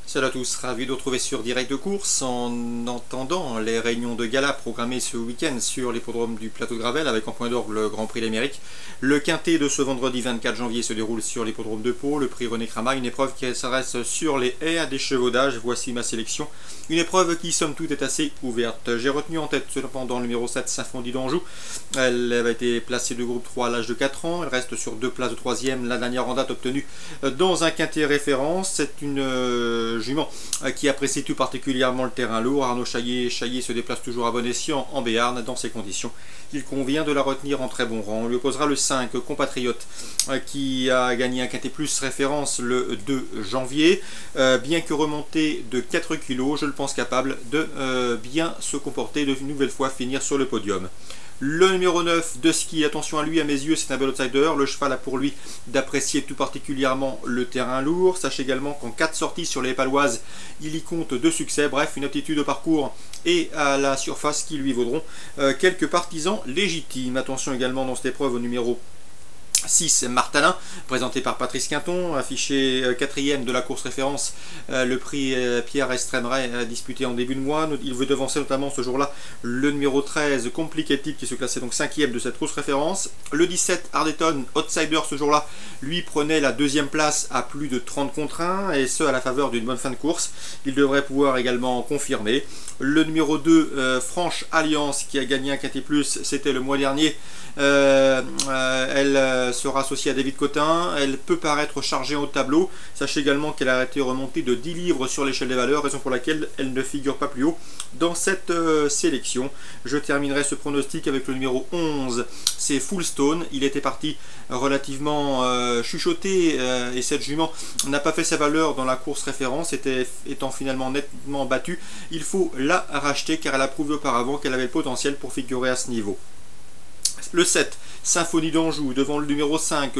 Salut à tous, ravi de vous retrouver sur Direct de Course en entendant les réunions de gala programmées ce week-end sur l'hippodrome du Plateau de Gravel avec en point d'orgue le Grand Prix d'Amérique. Le quintet de ce vendredi 24 janvier se déroule sur l'hippodrome de Pau, le prix René Crama, une épreuve qui s'adresse sur les haies à d'échevaudage. Voici ma sélection, une épreuve qui somme toute est assez ouverte. J'ai retenu en tête cependant le numéro 7 Symphonie d'Anjou. Elle avait été placée de groupe 3 à l'âge de 4 ans, elle reste sur 2 places de 3e, la dernière en date obtenue dans un quintet référence. C'est une jument qui apprécie tout particulièrement le terrain lourd. Arnaud Chaillet se déplace toujours à bon escient en Béarn. Dans ces conditions, il convient de la retenir en très bon rang. On lui opposera le 5 Compatriote qui a gagné un quintet plus référence le 2 janvier. Bien que remonté de 4 kg, je le pense capable de bien se comporter, de une nouvelle fois finir sur le podium. Le numéro 9 de ski, attention à lui, à mes yeux c'est un bel outsider. Le cheval a pour lui d'apprécier tout particulièrement le terrain lourd. Sachez également qu'en 4 sorties sur les paloises, il y compte 2 succès. Bref, une aptitude au parcours et à la surface qui lui vaudront quelques partisans légitimes. Attention également dans cette épreuve au numéro 6 Martalin, présenté par Patrice Quinton, affiché 4e de la course référence, le prix Pierre Estrenray disputé en début de mois. Il veut devancer notamment ce jour-là le numéro 13 Complicated qui se classait donc 5e de cette course référence. Le 17 Ardetton, outsider ce jour-là, lui prenait la 2e place à plus de 30 contre 1 et ce à la faveur d'une bonne fin de course. Il devrait pouvoir également confirmer. Le numéro 2 Franche Alliance qui a gagné un quintet plus, c'était le mois dernier. Elle sera associée à David Cotin, elle peut paraître chargée au tableau. Sachez également qu'elle a été remontée de 10 livres sur l'échelle des valeurs, raison pour laquelle elle ne figure pas plus haut dans cette sélection. Je terminerai ce pronostic avec le numéro 11, c'est Full Stone. Il était parti relativement chuchoté et cette jument n'a pas fait sa valeur dans la course référence, étant finalement nettement battue. Il faut la racheter car elle a prouvé auparavant qu'elle avait le potentiel pour figurer à ce niveau. Le 7, Symphonie d'Anjou, devant le numéro 5,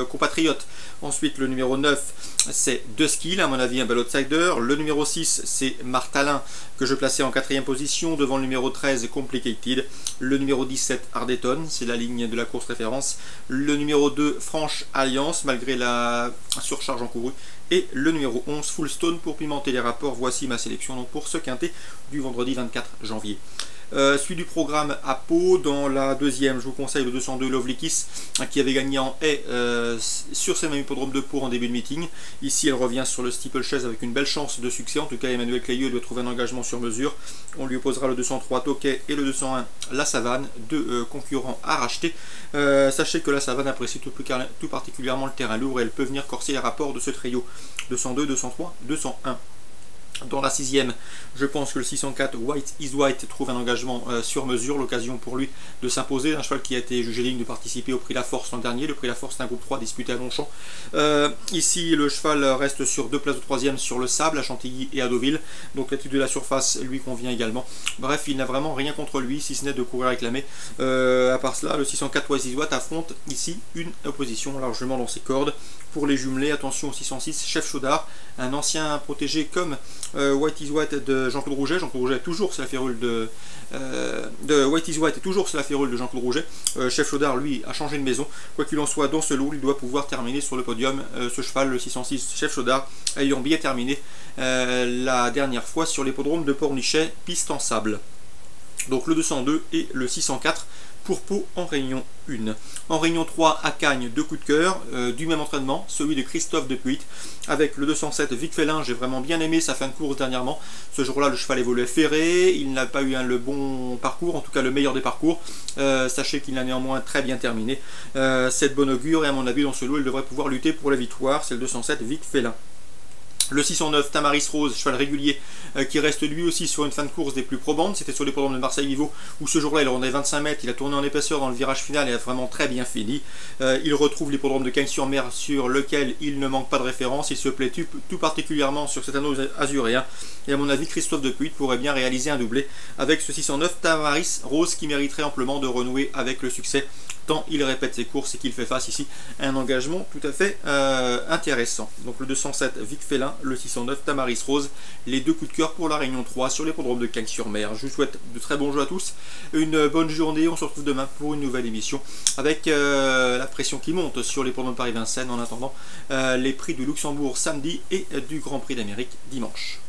Compatriote. Ensuite, le numéro 9, c'est De Skill, à mon avis un bel outsider. Le numéro 6, c'est Martalin, que je plaçais en 4e position, devant le numéro 13, Complicated. Le numéro 17, Ardetton, c'est la ligne de la course référence. Le numéro 2, Franche Alliance, malgré la surcharge encourue. Et le numéro 11, Full Stone, pour pimenter les rapports. Voici ma sélection donc, pour ce quintet du vendredi 24 janvier. Suite du programme à Pau, dans la 2e, je vous conseille le 202 Lovely Kiss qui avait gagné en haie sur ce même hippodrome de Pau en début de meeting. Ici elle revient sur le steeplechase avec une belle chance de succès. En tout cas Emmanuel Clayeux doit trouver un engagement sur mesure. On lui opposera le 203 Toquet et le 201 La Savane, deux concurrents à racheter. Sachez que La Savane apprécie tout particulièrement le terrain lourd et elle peut venir corser les rapports de ce trio 202, 203, 201. Dans la 6e, je pense que le 604 White is White trouve un engagement sur mesure, l'occasion pour lui de s'imposer, un cheval qui a été jugé digne de participer au Prix La Force l'an dernier. Le Prix La Force c'est un groupe 3 disputé à Longchamp. Ici le cheval reste sur 2 places de 3e sur le sable à Chantilly et à Deauville, donc l'étude de la surface lui convient également. Bref, il n'a vraiment rien contre lui si ce n'est de courir réclamer. À part cela, le 604 White is White affronte ici une opposition largement dans ses cordes. Pour les jumelés, attention au 606 Chef Chaudard, un ancien protégé comme White is White de Jean-Claude Rouget. Jean-Claude Rouget est toujours sur la férule de White is White est toujours sur la férule de Jean-Claude Rouget. Chef Chaudard lui a changé de maison. Quoi qu'il en soit, dans ce lot, il doit pouvoir terminer sur le podium. Ce cheval, le 606 Chef Chaudard, ayant bien terminé la dernière fois sur l'hippodrome de Pornichet, piste en sable. Donc le 202 et le 604 pour Pau en réunion 1. En réunion 3 à Cagnes, 2 coups de cœur du même entraînement, celui de Christophe Depuit avec le 207 Vic Félin. J'ai vraiment bien aimé sa fin de course dernièrement. Ce jour-là, le cheval évoluait ferré, il n'a pas eu le bon parcours, en tout cas le meilleur des parcours. Sachez qu'il a néanmoins très bien terminé. C'est de bon augure et à mon avis dans ce lot, il devrait pouvoir lutter pour la victoire. C'est le 207 Vic Félin. Le 609 Tamaris Rose, cheval régulier, qui reste lui aussi sur une fin de course des plus probantes. C'était sur l'hippodrome de Marseille-Vivo où ce jour-là il rendait 25 mètres, il a tourné en épaisseur dans le virage final et a vraiment très bien fini. Il retrouve l'hippodrome de Cagnes-sur-Mer sur lequel il ne manque pas de référence. Il se plaît tout particulièrement sur cet anneau azuréen. Et à mon avis, Christophe Depuit pourrait bien réaliser un doublé avec ce 609 Tamaris Rose qui mériterait amplement de renouer avec le succès tant il répète ses courses et qu'il fait face ici à un engagement tout à fait intéressant. Donc le 207 Vic Félin, le 609 Tamaris Rose, les deux coups de cœur pour la Réunion 3 sur l'hippodrome de Cagnes-sur-Mer. Je vous souhaite de très bons jeux à tous, une bonne journée, on se retrouve demain pour une nouvelle émission avec la pression qui monte sur l'hippodrome de Paris-Vincennes en attendant les prix du Luxembourg samedi et du Grand Prix d'Amérique dimanche.